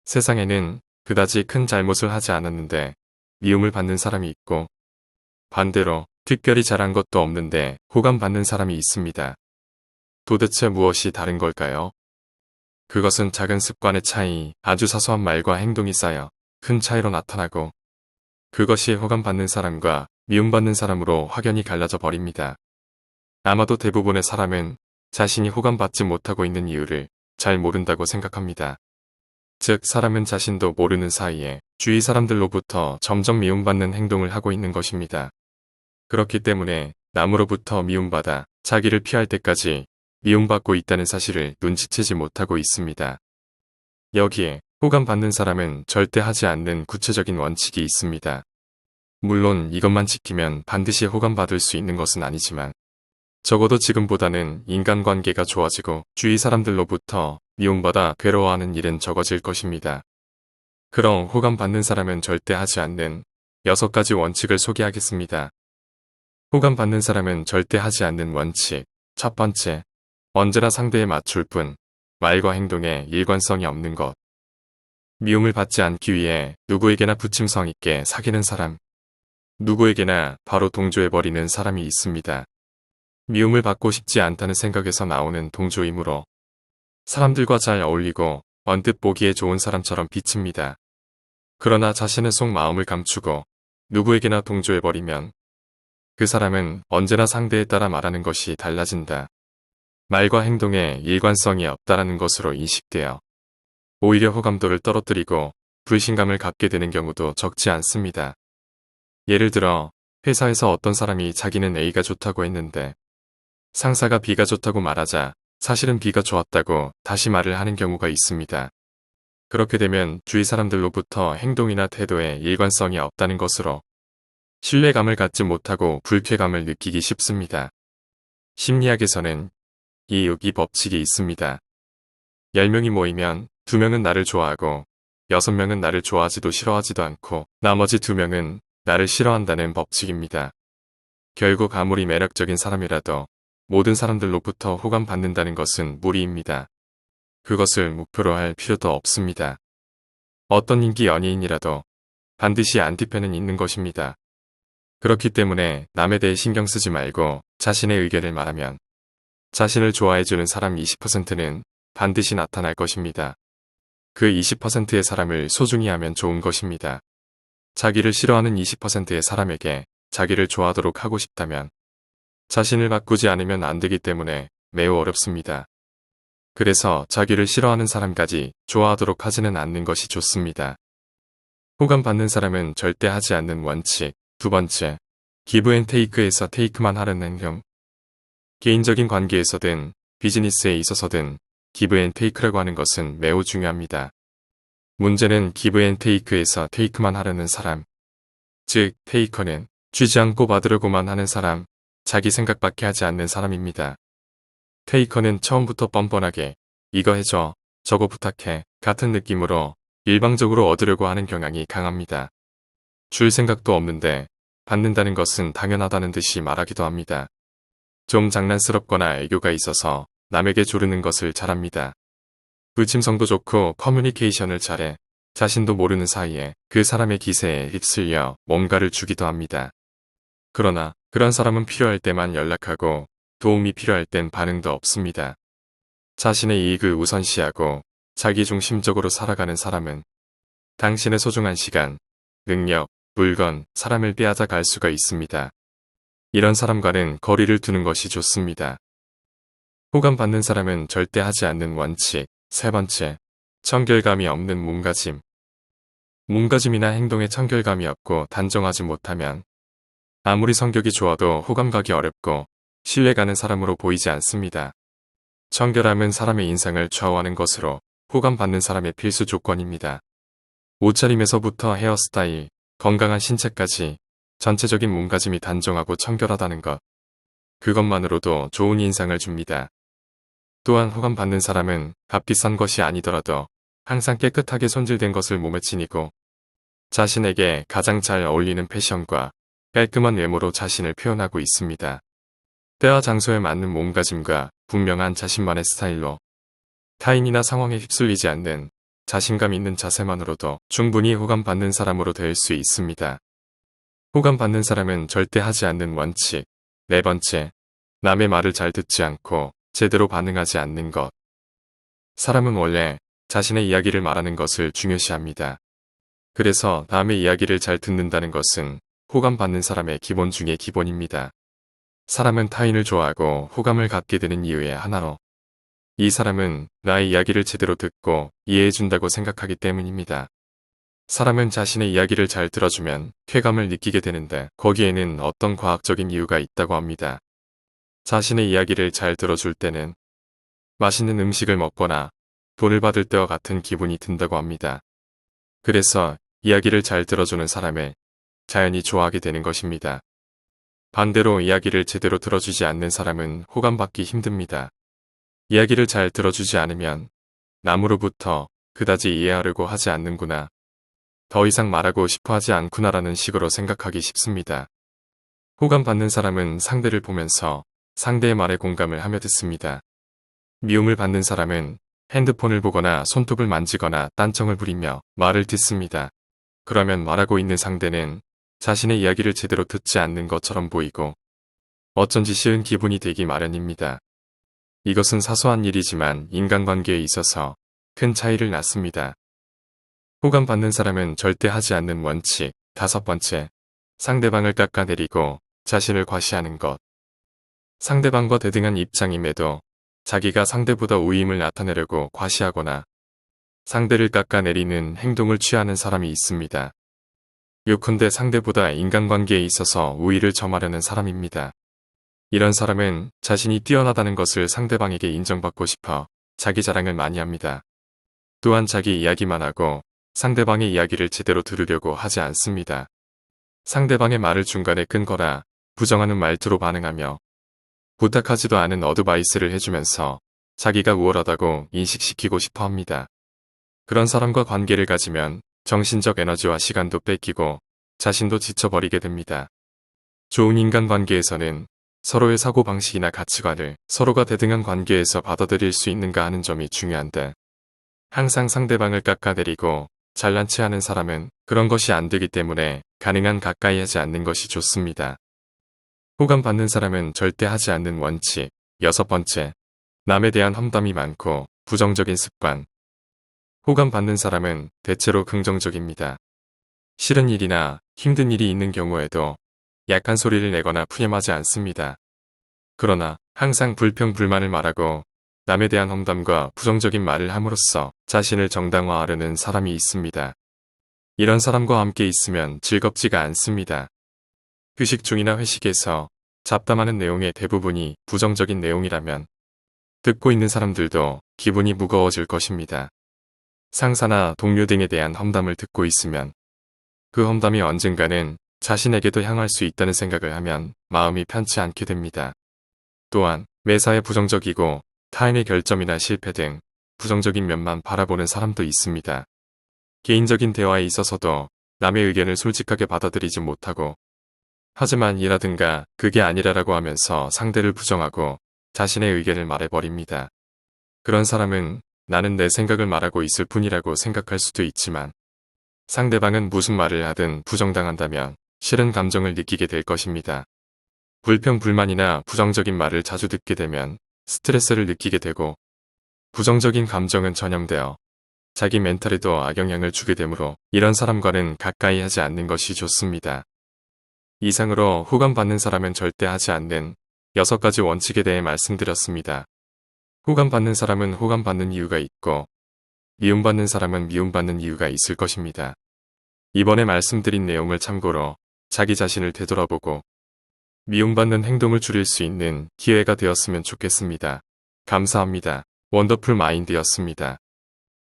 세상에는 그다지 큰 잘못을 하지 않았는데 미움을 받는 사람이 있고, 반대로 특별히 잘한 것도 없는데 호감받는 사람이 있습니다. 도대체 무엇이 다른 걸까요? 그것은 작은 습관의 차이, 아주 사소한 말과 행동이 쌓여 큰 차이로 나타나고, 그것이 호감받는 사람과 미움받는 사람으로 확연히 갈라져 버립니다. 아마도 대부분의 사람은 자신이 호감받지 못하고 있는 이유를 잘 모른다고 생각합니다. 즉, 사람은 자신도 모르는 사이에 주위 사람들로부터 점점 미움받는 행동을 하고 있는 것입니다. 그렇기 때문에 남으로부터 미움받아 자기를 피할 때까지 미움받고 있다는 사실을 눈치채지 못하고 있습니다. 여기에 호감받는 사람은 절대 하지 않는 구체적인 원칙이 있습니다. 물론 이것만 지키면 반드시 호감받을 수 있는 것은 아니지만, 적어도 지금보다는 인간관계가 좋아지고 주위 사람들로부터 미움받아 괴로워하는 일은 적어질 것입니다. 그럼 호감받는 사람은 절대 하지 않는 6가지 원칙을 소개하겠습니다. 호감받는 사람은 절대 하지 않는 원칙. 첫 번째, 언제나 상대에 맞출 뿐 말과 행동에 일관성이 없는 것. 미움을 받지 않기 위해 누구에게나 부침성 있게 사귀는 사람, 누구에게나 바로 동조해버리는 사람이 있습니다. 미움을 받고 싶지 않다는 생각에서 나오는 동조이므로 사람들과 잘 어울리고 언뜻 보기에 좋은 사람처럼 비칩니다. 그러나 자신의 속마음을 감추고 누구에게나 동조해버리면 그 사람은 언제나 상대에 따라 말하는 것이 달라진다. 말과 행동에 일관성이 없다라는 것으로 인식되어 오히려 호감도를 떨어뜨리고 불신감을 갖게 되는 경우도 적지 않습니다. 예를 들어 회사에서 어떤 사람이 자기는 A가 좋다고 했는데 상사가 B가 좋다고 말하자 사실은 B가 좋았다고 다시 말을 하는 경우가 있습니다. 그렇게 되면 주위 사람들로부터 행동이나 태도에 일관성이 없다는 것으로 신뢰감을 갖지 못하고 불쾌감을 느끼기 쉽습니다. 심리학에서는 이유기 법칙이 있습니다. 10명이 모이면 2명은 나를 좋아하고 6명은 나를 좋아하지도 싫어하지도 않고 나머지 2명은 나를 싫어한다는 법칙입니다. 결국 아무리 매력적인 사람이라도 모든 사람들로부터 호감받는다는 것은 무리입니다. 그것을 목표로 할 필요도 없습니다. 어떤 인기 연예인이라도 반드시 안티팬은 있는 것입니다. 그렇기 때문에 남에 대해 신경 쓰지 말고 자신의 의견을 말하면 자신을 좋아해주는 사람 20%는 반드시 나타날 것입니다. 그 20%의 사람을 소중히 하면 좋은 것입니다. 자기를 싫어하는 20%의 사람에게 자기를 좋아하도록 하고 싶다면 자신을 바꾸지 않으면 안 되기 때문에 매우 어렵습니다. 그래서 자기를 싫어하는 사람까지 좋아하도록 하지는 않는 것이 좋습니다. 호감받는 사람은 절대 하지 않는 원칙. 두 번째, 기브 앤 테이크에서 테이크만 하려는 행동. 개인적인 관계에서든 비즈니스에 있어서든 기브 앤 테이크라고 하는 것은 매우 중요합니다. 문제는 기브 앤 테이크에서 테이크만 하려는 사람, 즉 테이커는 쥐지 않고 받으려고만 하는 사람, 자기 생각밖에 하지 않는 사람입니다. 테이커는 처음부터 뻔뻔하게 이거 해줘, 저거 부탁해 같은 느낌으로 일방적으로 얻으려고 하는 경향이 강합니다. 줄 생각도 없는데 받는다는 것은 당연하다는 듯이 말하기도 합니다. 좀 장난스럽거나 애교가 있어서 남에게 조르는 것을 잘합니다. 불침성도 좋고 커뮤니케이션을 잘해 자신도 모르는 사이에 그 사람의 기세에 휩쓸려 뭔가를 주기도 합니다. 그러나 그런 사람은 필요할 때만 연락하고 도움이 필요할 땐 반응도 없습니다. 자신의 이익을 우선시하고 자기중심적으로 살아가는 사람은 당신의 소중한 시간, 능력, 물건, 사람을 빼앗아 갈 수가 있습니다. 이런 사람과는 거리를 두는 것이 좋습니다. 호감받는 사람은 절대 하지 않는 원칙. 세 번째, 청결감이 없는 몸가짐. 몸가짐이나 행동에 청결감이 없고 단정하지 못하면 아무리 성격이 좋아도 호감 가기 어렵고 신뢰가는 사람으로 보이지 않습니다. 청결함은 사람의 인상을 좌우하는 것으로 호감받는 사람의 필수 조건입니다. 옷차림에서부터 헤어스타일, 건강한 신체까지 전체적인 몸가짐이 단정하고 청결하다는 것. 그것만으로도 좋은 인상을 줍니다. 또한 호감받는 사람은 값비싼 것이 아니더라도 항상 깨끗하게 손질된 것을 몸에 지니고 자신에게 가장 잘 어울리는 패션과 깔끔한 외모로 자신을 표현하고 있습니다. 때와 장소에 맞는 몸가짐과 분명한 자신만의 스타일로 타인이나 상황에 휩쓸리지 않는 자신감 있는 자세만으로도 충분히 호감받는 사람으로 될 수 있습니다. 호감받는 사람은 절대 하지 않는 원칙. 네 번째, 남의 말을 잘 듣지 않고 제대로 반응하지 않는 것. 사람은 원래 자신의 이야기를 말하는 것을 중요시합니다. 그래서 남의 이야기를 잘 듣는다는 것은 호감받는 사람의 기본 중의 기본입니다. 사람은 타인을 좋아하고 호감을 갖게 되는 이유의 하나로 이 사람은 나의 이야기를 제대로 듣고 이해해준다고 생각하기 때문입니다. 사람은 자신의 이야기를 잘 들어주면 쾌감을 느끼게 되는데 거기에는 어떤 과학적인 이유가 있다고 합니다. 자신의 이야기를 잘 들어줄 때는 맛있는 음식을 먹거나 돈을 받을 때와 같은 기분이 든다고 합니다. 그래서 이야기를 잘 들어주는 사람을 자연히 좋아하게 되는 것입니다. 반대로 이야기를 제대로 들어주지 않는 사람은 호감받기 힘듭니다. 이야기를 잘 들어주지 않으면 남으로부터 그다지 이해하려고 하지 않는구나, 더 이상 말하고 싶어 하지 않구나라는 식으로 생각하기 쉽습니다. 호감받는 사람은 상대를 보면서 상대의 말에 공감을 하며 듣습니다. 미움을 받는 사람은 핸드폰을 보거나 손톱을 만지거나 딴청을 부리며 말을 듣습니다. 그러면 말하고 있는 상대는 자신의 이야기를 제대로 듣지 않는 것처럼 보이고 어쩐지 싫은 기분이 되기 마련입니다. 이것은 사소한 일이지만 인간관계에 있어서 큰 차이를 낳습니다. 호감받는 사람은 절대 하지 않는 원칙. 다섯 번째, 상대방을 깎아내리고 자신을 과시하는 것. 상대방과 대등한 입장임에도 자기가 상대보다 우위임을 나타내려고 과시하거나 상대를 깎아내리는 행동을 취하는 사람이 있습니다. 요컨대 상대보다 인간관계에 있어서 우위를 점하려는 사람입니다. 이런 사람은 자신이 뛰어나다는 것을 상대방에게 인정받고 싶어 자기 자랑을 많이 합니다. 또한 자기 이야기만 하고 상대방의 이야기를 제대로 들으려고 하지 않습니다. 상대방의 말을 중간에 끊거나 부정하는 말투로 반응하며 부탁하지도 않은 어드바이스를 해주면서 자기가 우월하다고 인식시키고 싶어 합니다. 그런 사람과 관계를 가지면 정신적 에너지와 시간도 뺏기고 자신도 지쳐버리게 됩니다. 좋은 인간관계에서는 서로의 사고방식이나 가치관을 서로가 대등한 관계에서 받아들일 수 있는가 하는 점이 중요한데 항상 상대방을 깎아내리고 잘난 체하는 사람은 그런 것이 안 되기 때문에 가능한 가까이 하지 않는 것이 좋습니다. 호감받는 사람은 절대 하지 않는 원칙. 여섯 번째, 남에 대한 험담이 많고 부정적인 습관. 호감받는 사람은 대체로 긍정적입니다. 싫은 일이나 힘든 일이 있는 경우에도 약한 소리를 내거나 푸념하지 않습니다. 그러나 항상 불평불만을 말하고 남에 대한 험담과 부정적인 말을 함으로써 자신을 정당화하려는 사람이 있습니다. 이런 사람과 함께 있으면 즐겁지가 않습니다. 휴식 중이나 회식에서 잡담하는 내용의 대부분이 부정적인 내용이라면 듣고 있는 사람들도 기분이 무거워질 것입니다. 상사나 동료 등에 대한 험담을 듣고 있으면 그 험담이 언젠가는 자신에게도 향할 수 있다는 생각을 하면 마음이 편치 않게 됩니다. 또한 매사에 부정적이고 타인의 결점이나 실패 등 부정적인 면만 바라보는 사람도 있습니다. 개인적인 대화에 있어서도 남의 의견을 솔직하게 받아들이지 못하고 하지만 이라든가 그게 아니라라고 하면서 상대를 부정하고 자신의 의견을 말해버립니다. 그런 사람은 나는 내 생각을 말하고 있을 뿐이라고 생각할 수도 있지만 상대방은 무슨 말을 하든 부정당한다면 싫은 감정을 느끼게 될 것입니다. 불평불만이나 부정적인 말을 자주 듣게 되면 스트레스를 느끼게 되고 부정적인 감정은 전염되어 자기 멘탈에도 악영향을 주게 되므로 이런 사람과는 가까이 하지 않는 것이 좋습니다. 이상으로 호감받는 사람은 절대 하지 않는 6가지 원칙에 대해 말씀드렸습니다. 호감받는 사람은 호감받는 이유가 있고 미움받는 사람은 미움받는 이유가 있을 것입니다. 이번에 말씀드린 내용을 참고로 자기 자신을 되돌아보고 미움받는 행동을 줄일 수 있는 기회가 되었으면 좋겠습니다. 감사합니다. 원더풀 마인드였습니다.